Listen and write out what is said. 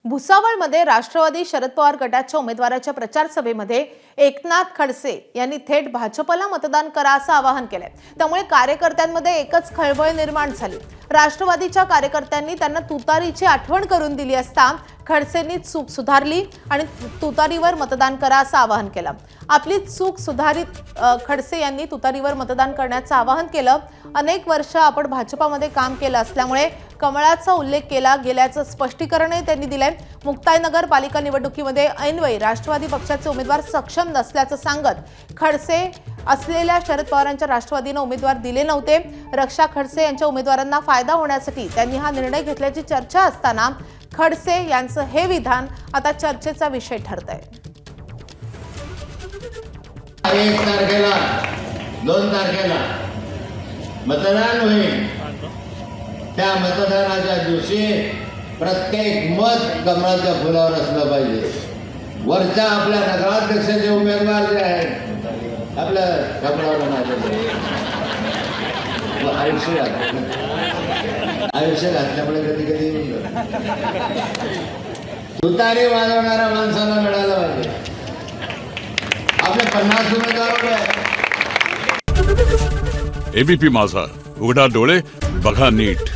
भुसावळमध्ये राष्ट्रवादी शरद पवार गटाच्या उमेदवाराच्या प्रचार सभेमध्ये एकनाथ खडसे यांनी थेट भाजपला मतदान करा असं आवाहन केलंय। त्यामुळे कार्यकर्त्यांमध्ये एकच खळबळ निर्माण झाली। राष्ट्रवादीच्या कार्यकर्त्यांनी त्यांना तुतारीची आठवण करून दिली असता खडसेंनी चूक सुधारली आणि तुतारीवर मतदान करा असं आवाहन केलं। आपली चूक सुधारित खडसे यांनी तुतारीवर मतदान करण्याचं आवाहन केलं। अनेक वर्ष आपण भाजपमध्ये काम केलं असल्यामुळे कमळाचा उल्लेख केला गेल्याचं स्पष्टीकरणही त्यांनी दिलंय। मुक्ताईनगर पालिका निवडणुकीमध्ये ऐनवेळी राष्ट्रवादी पक्षाचे उमेदवार सक्षम नसल्याचं सांगत खडसे असलेल्या शरद पवारांच्या राष्ट्रवादीने उमेदवार दिले नव्हते। रक्षा खडसे यांच्या उमेदवारांना फायदा होण्यासाठी त्यांनी हा निर्णय घेतल्याची चर्चा असताना खडसे यांचं हे विधान आता चर्चेचा विषय ठरतंय। 1 तारखेला 2 तारखेला मतदान होईल। त्या मतदानाच्या दिवशी प्रत्येक मत कमळाच्या फुलावर असलं पाहिजे। वरच्या आपल्या नगराध्यक्षाचे उमेदवार जे आहेत आपल्या कमळावर आयुष्य घातल्यामुळे कधी कधी तुतारी वाजवणाऱ्या माणसाला मिळालं पाहिजे। आपले 50 उमेदवार एबीपी माझा, उघडा डोळे बघा नीट।